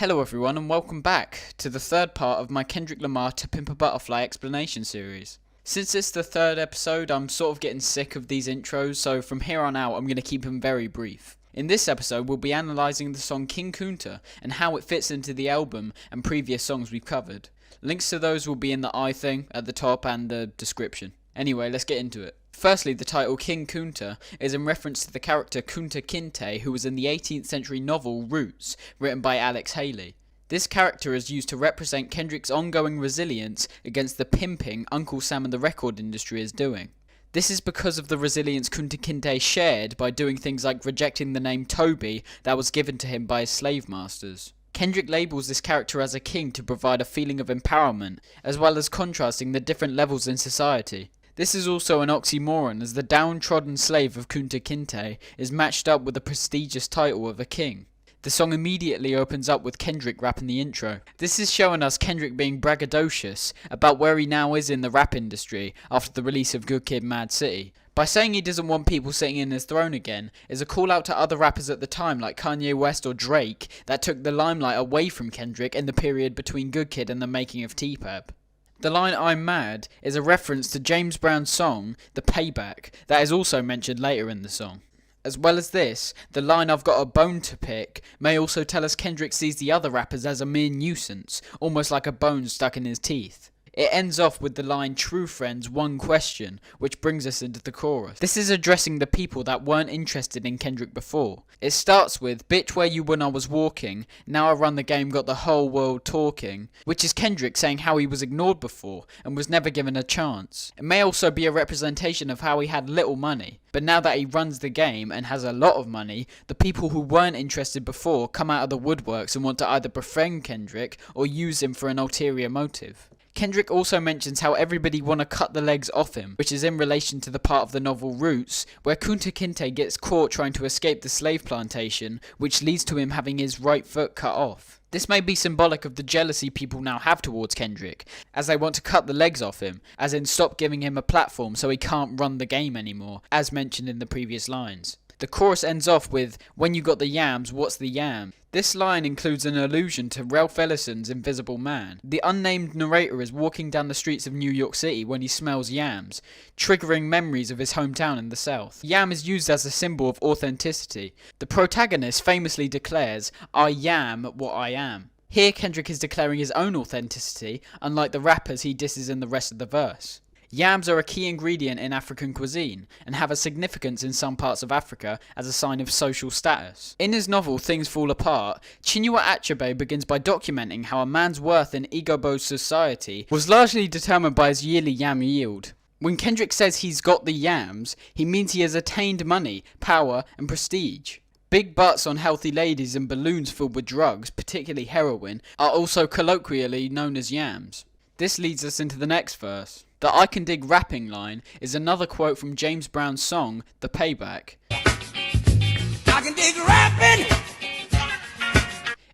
Hello everyone and welcome back to the third part of my Kendrick Lamar to Pimp a Butterfly explanation series. Since it's the third episode, I'm sort of getting sick of these intros, so from here on out I'm going to keep them very brief. In this episode we'll be analysing the song King Kunta and how it fits into the album and previous songs we've covered. Links to those will be in the I thing at the top and the description. Anyway, let's get into it. Firstly, the title King Kunta is in reference to the character Kunta Kinte, who was in the 18th century novel Roots, written by Alex Haley. This character is used to represent Kendrick's ongoing resilience against the pimping Uncle Sam and the record industry is doing. This is because of the resilience Kunta Kinte shared by doing things like rejecting the name Toby that was given to him by his slave masters. Kendrick labels this character as a king to provide a feeling of empowerment, as well as contrasting the different levels in society. This is also an oxymoron, as the downtrodden slave of Kunta Kinte is matched up with the prestigious title of a king. The song immediately opens up with Kendrick rapping the intro. This is showing us Kendrick being braggadocious about where he now is in the rap industry after the release of Good Kid, Mad City. By saying he doesn't want people sitting in his throne again is a call out to other rappers at the time like Kanye West or Drake that took the limelight away from Kendrick in the period between Good Kid and the making of T-Pep. The line "I'm mad" is a reference to James Brown's song, The Payback, that is also mentioned later in the song. As well as this, the line "I've got a bone to pick" may also tell us Kendrick sees the other rappers as a mere nuisance, almost like a bone stuck in his teeth. It ends off with the line "True friends, one question," which brings us into the chorus. This is addressing the people that weren't interested in Kendrick before. It starts with "Bitch where you when I was walking, now I run the game got the whole world talking," which is Kendrick saying how he was ignored before and was never given a chance. It may also be a representation of how he had little money, but now that he runs the game and has a lot of money, the people who weren't interested before come out of the woodworks and want to either befriend Kendrick or use him for an ulterior motive. Kendrick also mentions how everybody want to cut the legs off him, which is in relation to the part of the novel Roots, where Kunta Kinte gets caught trying to escape the slave plantation, which leads to him having his right foot cut off. This may be symbolic of the jealousy people now have towards Kendrick, as they want to cut the legs off him, as in stop giving him a platform so he can't run the game anymore, as mentioned in the previous lines. The chorus ends off with, "When you got the yams, what's the yam?" This line includes an allusion to Ralph Ellison's Invisible Man. The unnamed narrator is walking down the streets of New York City when he smells yams, triggering memories of his hometown in the South. Yam is used as a symbol of authenticity. The protagonist famously declares, "I yam what I am." Here Kendrick is declaring his own authenticity, unlike the rappers he disses in the rest of the verse. Yams are a key ingredient in African cuisine, and have a significance in some parts of Africa as a sign of social status. In his novel Things Fall Apart, Chinua Achebe begins by documenting how a man's worth in Igbo society was largely determined by his yearly yam yield. When Kendrick says he's got the yams, he means he has attained money, power, and prestige. Big butts on healthy ladies and balloons filled with drugs, particularly heroin, are also colloquially known as yams. This leads us into the next verse. The "I can dig rapping" line is another quote from James Brown's song, The Payback. I can dig rapping!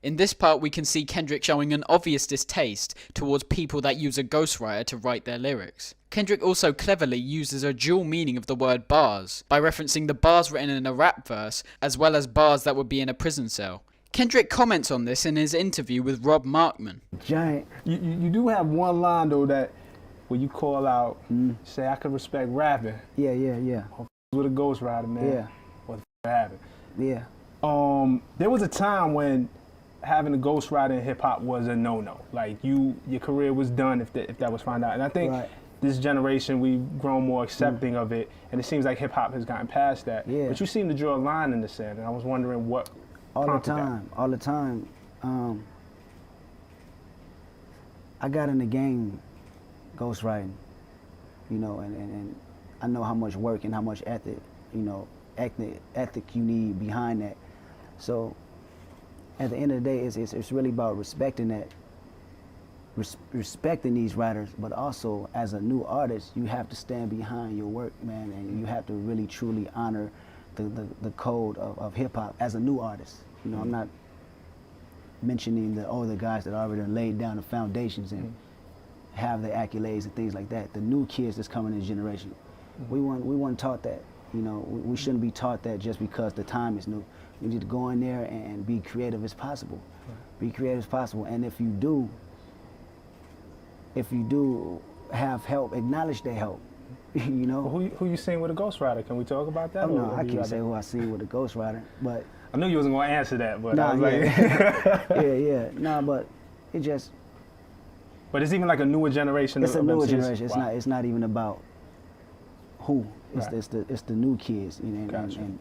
In this part we can see Kendrick showing an obvious distaste towards people that use a ghostwriter to write their lyrics. Kendrick also cleverly uses a dual meaning of the word bars, by referencing the bars written in a rap verse, as well as bars that would be in a prison cell. Kendrick comments on this in his interview with Rob Markman. Giant. You do have one line though that where you call out, say I could respect rapping. Yeah. Or with a ghostwriter, man. Yeah. What the happened? Yeah. There was a time when having a ghostwriter in hip hop was a no-no. Like your career was done if that was found out. And I think this generation we've grown more accepting of it, and it seems like hip hop has gotten past that. Yeah. But you seem to draw a line in the sand, and I was wondering what prompted that. All the time. I got in the game ghostwriting, and I know how much work and how much ethic, ethic you need behind that. So at the end of the day, it's really about respecting that, respecting these writers, but also as a new artist, you have to stand behind your work, man, and you have to really truly honor the code of hip hop as a new artist. I'm not mentioning the older guys that already laid down the foundations and have the accolades and things like that. The new kids that's coming in this generation, we weren't taught that. We shouldn't be taught that just because the time is new. We need to go in there and be creative as possible. Be creative as possible. And if you do have help, acknowledge their help. You know. Well, who you seen with a ghostwriter? Can we talk about that? Oh, no, I can't say who I seen with a ghostwriter, but I knew you wasn't gonna answer that, but nah, I was like, yeah. No, but it just. But it's even like a newer generation. It's a newer MCs. generation. Wow. It's not even about who. Right. It's the new kids. You know, Gotcha. and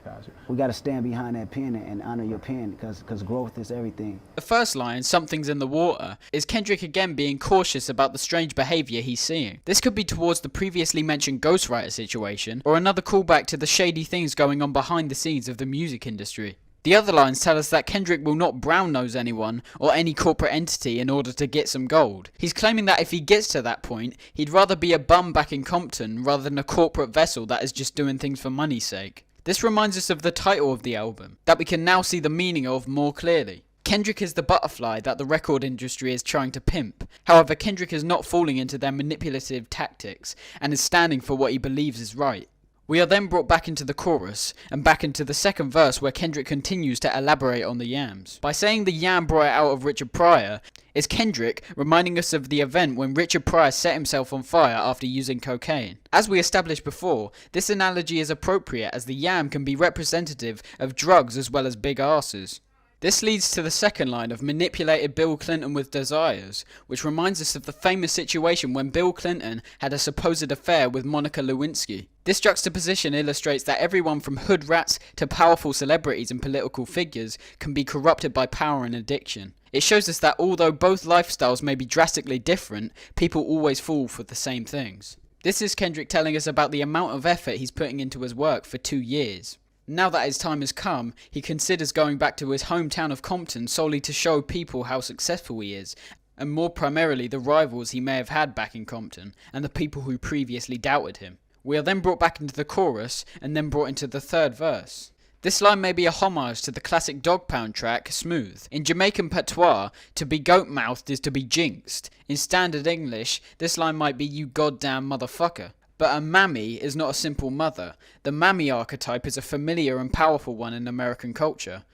Gotcha. we got to stand behind that pen and honor your pen because growth is everything. The first line, "Something's in the water," is Kendrick again being cautious about the strange behaviour he's seeing. This could be towards the previously mentioned ghostwriter situation, or another callback to the shady things going on behind the scenes of the music industry. The other lines tell us that Kendrick will not brown nose anyone or any corporate entity in order to get some gold. He's claiming that if he gets to that point, he'd rather be a bum back in Compton rather than a corporate vessel that is just doing things for money's sake. This reminds us of the title of the album, that we can now see the meaning of more clearly. Kendrick is the butterfly that the record industry is trying to pimp. However, Kendrick is not falling into their manipulative tactics and is standing for what he believes is right. We are then brought back into the chorus and back into the second verse where Kendrick continues to elaborate on the yams. By saying the yam brought it out of Richard Pryor, is Kendrick reminding us of the event when Richard Pryor set himself on fire after using cocaine. As we established before, this analogy is appropriate as the yam can be representative of drugs as well as big arses. This leads to the second line of "manipulated Bill Clinton with desires," which reminds us of the famous situation when Bill Clinton had a supposed affair with Monica Lewinsky. This juxtaposition illustrates that everyone from hood rats to powerful celebrities and political figures can be corrupted by power and addiction. It shows us that although both lifestyles may be drastically different, people always fall for the same things. This is Kendrick telling us about the amount of effort he's putting into his work for 2 years. Now that his time has come, he considers going back to his hometown of Compton solely to show people how successful he is, and more primarily the rivals he may have had back in Compton, and the people who previously doubted him. We are then brought back into the chorus, and then brought into the third verse. This line may be a homage to the classic Dog Pound track, Smooth. In Jamaican patois, to be goat-mouthed is to be jinxed. In standard English, this line might be "you goddamn motherfucker." But a mammy is not a simple mother. The mammy archetype is a familiar and powerful one in American culture.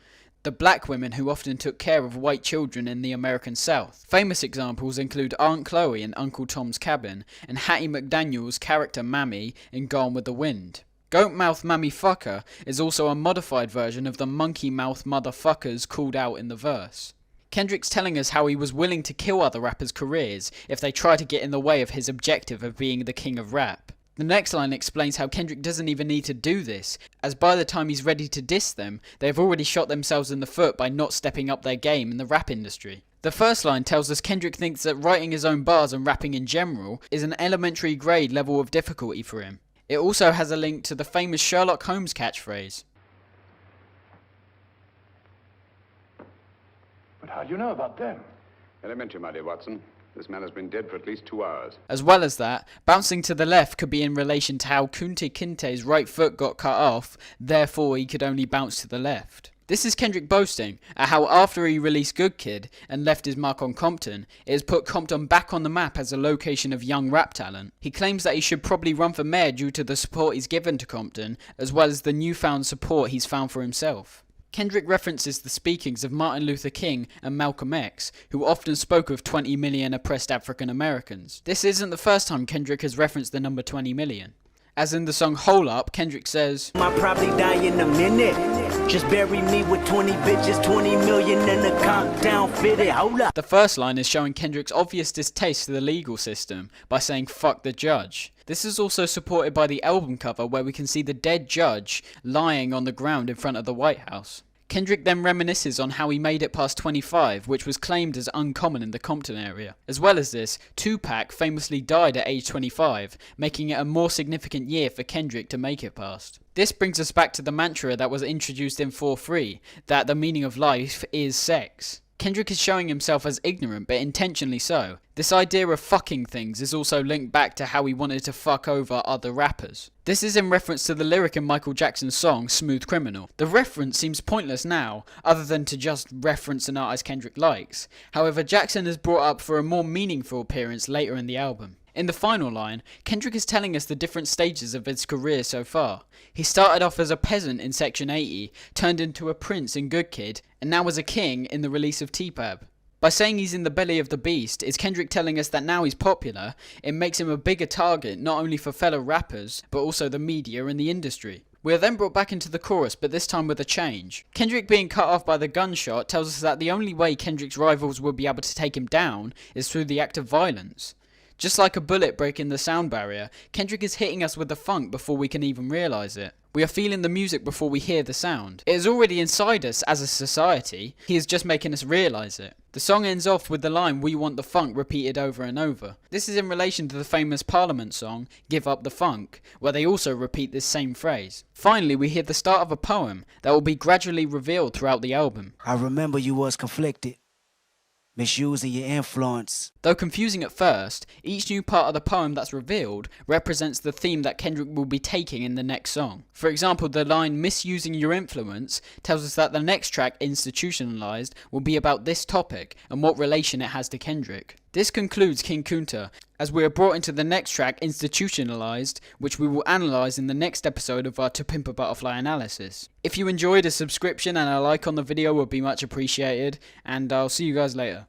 The black women who often took care of white children in the American South. Famous examples include Aunt Chloe in Uncle Tom's Cabin, and Hattie McDaniel's character Mammy in Gone with the Wind. Goat mouth mammy fucker is also a modified version of the monkey mouth motherfuckers called out in the verse. Kendrick's telling us how he was willing to kill other rappers' careers if they try to get in the way of his objective of being the king of rap. The next line explains how Kendrick doesn't even need to do this, as by the time he's ready to diss them, they've already shot themselves in the foot by not stepping up their game in the rap industry. The first line tells us Kendrick thinks that writing his own bars and rapping in general is an elementary grade level of difficulty for him. It also has a link to the famous Sherlock Holmes catchphrase. But how do you know about them? Elementary, my dear Watson. This man has been dead for at least 2 hours. As well as that, bouncing to the left could be in relation to how Kunta Kinte's right foot got cut off, therefore he could only bounce to the left. This is Kendrick boasting at how after he released Good Kid and left his mark on Compton, it has put Compton back on the map as a location of young rap talent. He claims that he should probably run for mayor due to the support he's given to Compton, as well as the newfound support he's found for himself. Kendrick references the speakings of Martin Luther King and Malcolm X, who often spoke of 20 million oppressed African Americans. This isn't the first time Kendrick has referenced the number 20 million. As in the song Hole Up, Kendrick says, "I'll probably die in a minute. Just bury me with 20 bitches, 20 million and a countdown fitted. Hold up." The first line is showing Kendrick's obvious distaste to the legal system by saying "fuck the judge." This is also supported by the album cover where we can see the dead judge lying on the ground in front of the White House. Kendrick then reminisces on how he made it past 25, which was claimed as uncommon in the Compton area. As well as this, Tupac famously died at age 25, making it a more significant year for Kendrick to make it past. This brings us back to the mantra that was introduced in 4-3, that the meaning of life is sex. Kendrick is showing himself as ignorant, but intentionally so. This idea of fucking things is also linked back to how he wanted to fuck over other rappers. This is in reference to the lyric in Michael Jackson's song, Smooth Criminal. The reference seems pointless now, other than to just reference an artist Kendrick likes. However, Jackson is brought up for a more meaningful appearance later in the album. In the final line, Kendrick is telling us the different stages of his career so far. He started off as a peasant in Section 80, turned into a prince in Good Kid, and now as a king in the release of T-Pab. By saying he's in the belly of the beast, is Kendrick telling us that now he's popular, it makes him a bigger target not only for fellow rappers, but also the media and the industry. We are then brought back into the chorus, but this time with a change. Kendrick being cut off by the gunshot tells us that the only way Kendrick's rivals will be able to take him down is through the act of violence. Just like a bullet breaking the sound barrier, Kendrick is hitting us with the funk before we can even realise it. We are feeling the music before we hear the sound. It is already inside us as a society, he is just making us realise it. The song ends off with the line "We want the funk" repeated over and over. This is in relation to the famous Parliament song, "Give Up the Funk," where they also repeat this same phrase. Finally, we hear the start of a poem that will be gradually revealed throughout the album. I remember you was conflicted, misusing your influence. Though confusing at first, each new part of the poem that's revealed represents the theme that Kendrick will be taking in the next song. For example, the line "misusing your influence" tells us that the next track, "Institutionalized," will be about this topic and what relation it has to Kendrick. This concludes King Kunta, as we are brought into the next track, "Institutionalized," which we will analyse in the next episode of our To Pimp a Butterfly analysis. If you enjoyed, a subscription and a like on the video would be much appreciated, and I'll see you guys later.